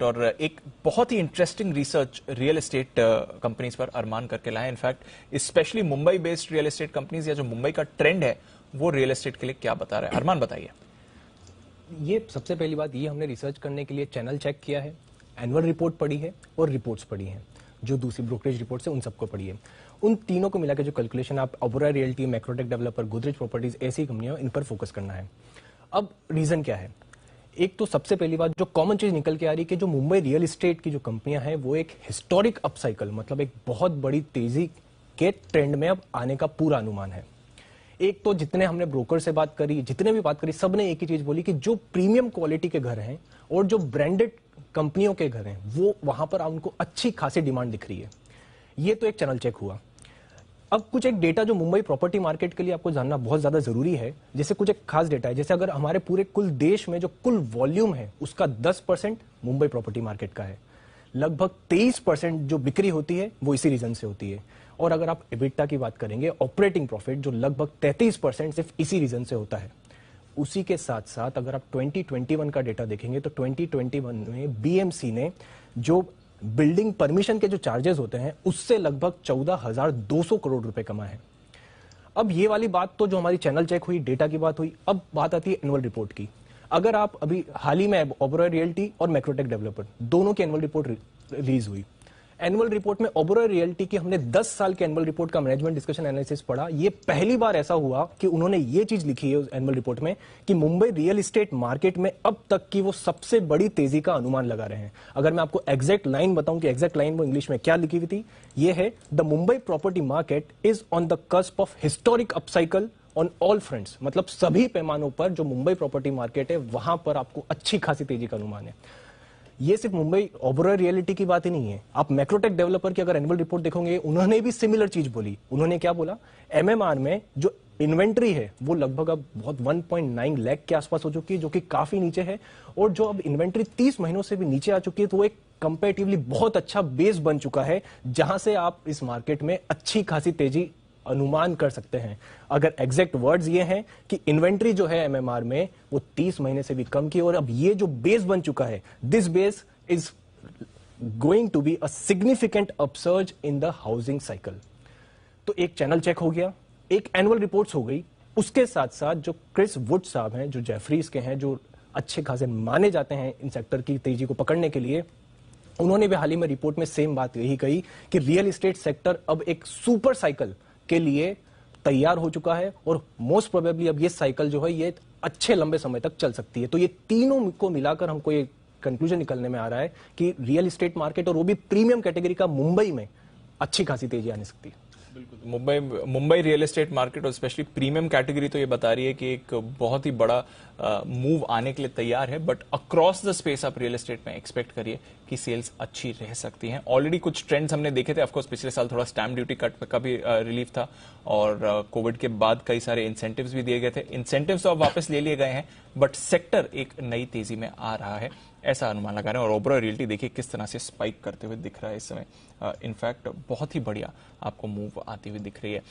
Estate और एक बहुत ही interesting research real estate companies पर अरमान करके लाए। In fact specially Mumbai based real estate companies या जो मुंबई का ट्रेंड है वो रियल एस्टेट के लिए क्या बता रहा है, अरमान बताइए। ये सबसे पहली बात, ये हमने रिसर्च करने के लिए चैनल चेक किया है, एनुअल रिपोर्ट पढ़ी है और रिपोर्ट्स पढ़ी हैं, जो दूसरी ब्रोकरेज रिपोर्ट्स है उन सबको पढ़ी है। उन तीनों को मिला के जो कैलकुलेशन आप Oberoi realty, Macrotech developer, Godrej properties, ऐसी कंपनियां, इन पर फोकस करना है। अब रीजन क्या है? एक तो सबसे पहली बात जो कॉमन चीज निकल के आ रही है कि जो मुंबई रियल एस्टेट की जो कंपनियां हैं वो एक हिस्टोरिक अपसाइकिल, मतलब एक बहुत बड़ी तेजी के ट्रेंड में अब आने का पूरा अनुमान है। एक तो जितने हमने ब्रोकर से बात करी, जितने भी बात करी, सबने एक ही चीज बोली कि जो प्रीमियम क्वालिटी के घर हैं और जो ब्रांडेड कंपनियों के घर हैं वो वहां पर उनको अच्छी खासी डिमांड दिख रही है। ये तो एक चैनल चेक हुआ। अब कुछ एक डेटा जो मुंबई प्रॉपर्टी मार्केट के लिए आपको जानना बहुत ज्यादा जरूरी है, जैसे कुछ एक खास डेटा है। जैसे अगर हमारे पूरे कुल देश में जो कुल वॉल्यूम है उसका 10% मुंबई प्रॉपर्टी मार्केट का है, लगभग 23% जो बिक्री होती है वो इसी रीजन से होती है। और अगर आप एबिटा की बात करेंगे, ऑपरेटिंग प्रॉफिट, जो लगभग 33% सिर्फ इसी रीजन से होता है। उसी के साथ साथ अगर आप 2021 का डेटा देखेंगे तो 2021 में बीएमसी ने जो बिल्डिंग परमिशन के जो चार्जेस होते हैं उससे लगभग 14,200 करोड़ रुपए कमाए हैं। अब ये वाली बात तो जो हमारी चैनल चेक हुई, डेटा की बात हुई। अब बात आती है एनुअल रिपोर्ट की। अगर आप अभी हाल ही में ओबेरॉय रियल्टी और मैक्रोटेक डेवलपर दोनों की एनुअल रिपोर्ट रिलीज हुई। एनुअल रिपोर्ट में ओबेरॉय रियल्टी की हमने 10 साल के एनुअल रिपोर्ट का मैनेजमेंट डिस्कशन एनालिसिस पढ़ा। ये पहली बार ऐसा हुआ कि उन्होंने ये चीज लिखी है उस एनुअल रिपोर्ट में कि मुंबई रियल एस्टेट मार्केट में अब तक की वो सबसे बड़ी तेजी का अनुमान लगा रहे हैं। अगर मैं आपको एग्जैक्ट लाइन बताऊं कि एग्जैक्ट लाइन वो इंग्लिश में क्या लिखी हुई थी, ये है, the Mumbai property market is on the cusp of historic upcycle on all fronts. मतलब सभी पैमानों पर जो मुंबई प्रॉपर्टी मार्केट है वहां पर आपको अच्छी खासी तेजी का अनुमान है। ये सिर्फ मुंबई ओबेरॉय रियल्टी की बात ही नहीं है। आप मैक्रोटेक डेवलपर की अगर एनुअल रिपोर्ट देखोगे, उन्होंने भी सिमिलर चीज बोली। उन्होंने क्या बोला? एमएमआर में जो इन्वेंट्री है वो लगभग अब बहुत 1.9 लाख के आसपास हो चुकी है, जो कि काफी नीचे है। और जो अब इन्वेंट्री 30 महीनों से भी नीचे आ चुकी है, तो वो एक कंपैरेटिवली बहुत अच्छा बेस बन चुका है जहां से आप इस मार्केट में अच्छी खासी तेजी अनुमान कर सकते हैं। अगर एग्जैक्ट वर्ड्स ये हैं कि इन्वेंट्री जो है एमएमआर में वो 30 महीने से भी कम की, और अब ये जो बेस बन चुका है, this base is going to be a significant upsurge in the housing cycle. तो एक चैनल चेक हो गया, एक एनुअल रिपोर्ट्स हो गई। उसके साथ साथ जो क्रिस वुड साहब हैं, जो जेफरीज के हैं, जो अच्छे खासे माने जाते हैं इन सेक्टर की तेजी को पकड़ने के लिए, उन्होंने भी हाल ही में रिपोर्ट में सेम बात यही कही कि रियल एस्टेट सेक्टर अब एक सुपर साइकिल के लिए तैयार हो चुका है और मोस्ट प्रोबेबली अब ये साइकिल जो है ये अच्छे लंबे समय तक चल सकती है। तो ये तीनों को मिलाकर हमको ये कंक्लूजन निकलने में आ रहा है कि रियल एस्टेट मार्केट, और वो भी प्रीमियम कैटेगरी का, मुंबई में अच्छी खासी तेजी आने सकती है। बिल्कुल, मुंबई रियल एस्टेट मार्केट और स्पेशली प्रीमियम कैटेगरी तो ये बता रही है कि एक बहुत ही बड़ा मूव आने के लिए तैयार है। बट अक्रॉस द स्पेस आप रियल एस्टेट में एक्सपेक्ट करिए कि सेल्स अच्छी रह सकती हैं। ऑलरेडी कुछ ट्रेंड्स हमने देखे थे। ऑफकोर्स पिछले साल थोड़ा स्टैम्प ड्यूटी कट का भी रिलीफ था और कोविड के बाद कई सारे इंसेंटिव्स भी दिए गए थे। इंसेंटिव्स तो अब वापस ले लिए गए हैं, बट सेक्टर एक नई तेजी में आ रहा है, ऐसा अनुमान लगा रहे हैं। और ओबेरॉय रियल्टी देखिए किस तरह से स्पाइक करते हुए दिख रहा है इस समय। इनफैक्ट बहुत ही बढ़िया आपको मूव आती हुई दिख रही है।